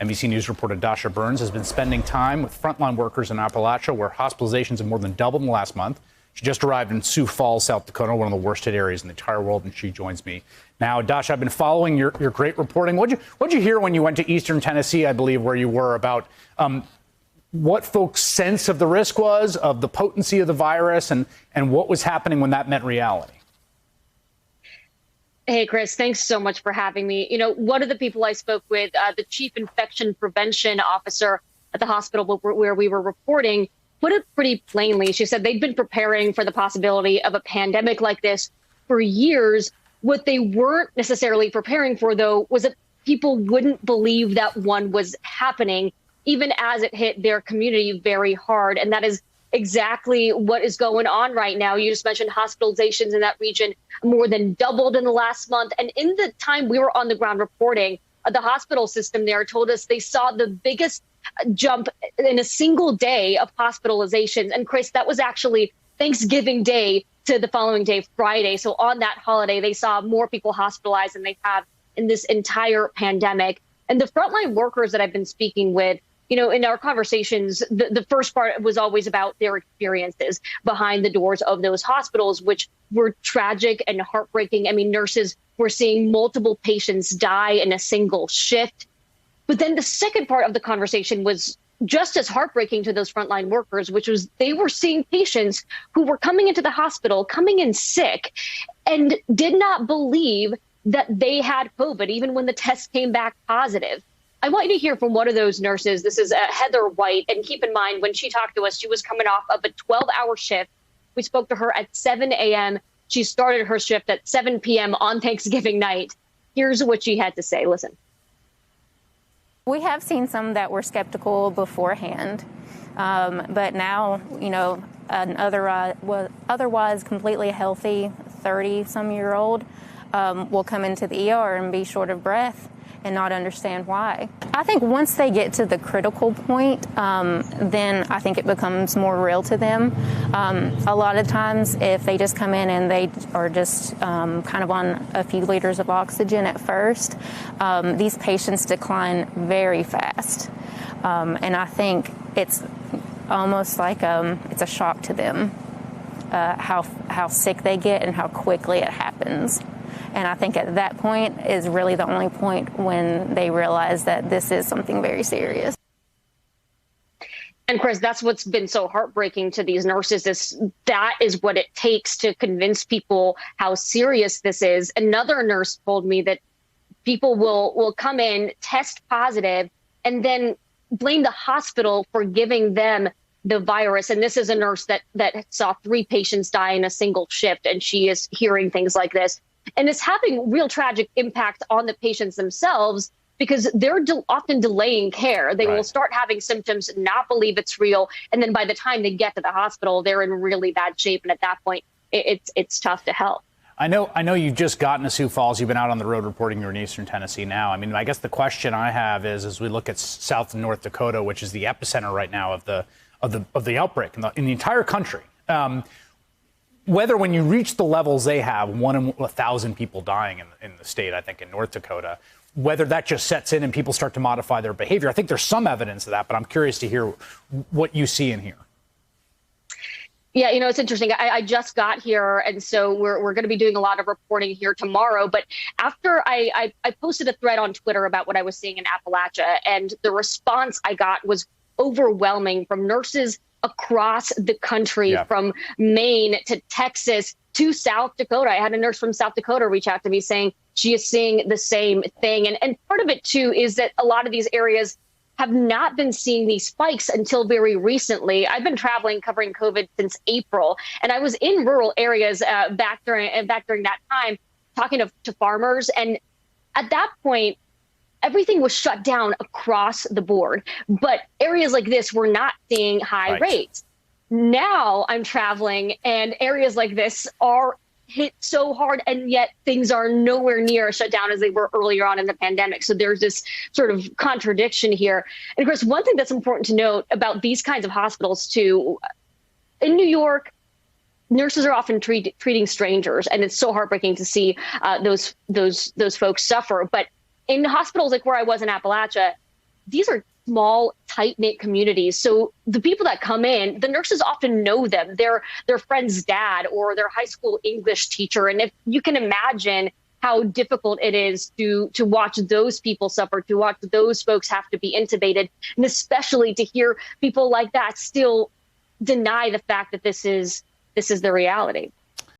NBC News reporter Dasha Burns has been spending time with frontline workers in Appalachia, where hospitalizations have more than doubled in the last month. She just arrived in Sioux Falls, South Dakota, one of the worst hit areas in the entire world, and she joins me now. Dasha, I've been following your great reporting. What'd you hear when you went to Eastern Tennessee, I believe, where you were, about what folks' sense of the risk was, of the potency of the virus, and what was happening when that met reality? Hey, Chris, thanks so much for having me. You know, one of the people I spoke with, the chief infection prevention officer at the hospital where we were reporting, put it pretty plainly. She said they'd been preparing for the possibility of a pandemic like this for years. What they weren't necessarily preparing for, though, was that people wouldn't believe that one was happening, even as it hit their community very hard. And that is exactly what is going on right now. You just mentioned hospitalizations in that region more than doubled in the last month. And in the time we were on the ground reporting, the hospital system there told us they saw the biggest jump in a single day of hospitalizations. And Chris, that was actually Thanksgiving Day to the following day, Friday. So on that holiday, they saw more people hospitalized than they have in this entire pandemic. And the frontline workers that I've been speaking with, you know, in our conversations, the first part was always about their experiences behind the doors of those hospitals, which were tragic and heartbreaking. I mean, nurses were seeing multiple patients die in a single shift. But then the second part of the conversation was just as heartbreaking to those frontline workers, which was they were seeing patients who were coming into the hospital, coming in sick, and did not believe that they had COVID, even when the test came back positive. I want you to hear from one of those nurses. This is Heather White. And keep in mind, when she talked to us, she was coming off of a 12-hour shift. We spoke to her at 7 a.m. She started her shift at 7 p.m. on Thanksgiving night. Here's what she had to say. Listen. We have seen some that were skeptical beforehand, but now, you know, an otherwise completely healthy 30-some-year-old will come into the ER and be short of breath and not understand why. I think once they get to the critical point, then I think it becomes more real to them. A lot of times, if they just come in and they are just kind of on a few liters of oxygen at first, these patients decline very fast. And I think it's almost like it's a shock to them, how sick they get and how quickly it happens. And I think at that point is really the only point when they realize that this is something very serious. And Chris, that's what's been so heartbreaking to these nurses, is that is what it takes to convince people how serious this is. Another nurse told me that people will come in, test positive, and then blame the hospital for giving them the virus. And this is a nurse that saw 3 patients die in a single shift, and she is hearing things like this. And it's having real tragic impact on the patients themselves, because they're often delaying care. They will start having symptoms, not believe it's real. And then by the time they get to the hospital, they're in really bad shape. And at that point, it's tough to help. I know you've just gotten to Sioux Falls. You've been out on the road reporting. You're in Eastern Tennessee now. I mean, I guess the question I have is, as we look at South and North Dakota, which is the epicenter right now of the outbreak in the entire country, whether when you reach the levels they have, 1 in 1,000 people dying in the state, I think in North Dakota, whether that just sets in and people start to modify their behavior. I think there's some evidence of that, but I'm curious to hear what you see in here. Yeah, you know, it's interesting. I just got here, and so we're going to be doing a lot of reporting here tomorrow. But after I posted a thread on Twitter about what I was seeing in Appalachia, and the response I got was overwhelming from nurses across the country, from Maine to Texas to South Dakota. I had a nurse from South Dakota reach out to me saying she is seeing the same thing. And part of it, too, is that a lot of these areas have not been seeing these spikes until very recently. I've been traveling covering COVID since April, and I was in rural areas back during that time talking to farmers. And at that point, everything was shut down across the board. But areas like this were not seeing high rates. Now I'm traveling and areas like this are hit so hard, and yet things are nowhere near shut down as they were earlier on in the pandemic. So there's this sort of contradiction here. And of course, one thing that's important to note about these kinds of hospitals too, in New York, nurses are often treating strangers, and it's so heartbreaking to see those folks suffer. But in hospitals like where I was in Appalachia, these are small, tight-knit communities. So the people that come in, the nurses often know them. They're their friend's dad or their high school English teacher. And if you can imagine how difficult it is to watch those people suffer, to watch those folks have to be intubated, and especially to hear people like that still deny the fact that this is the reality.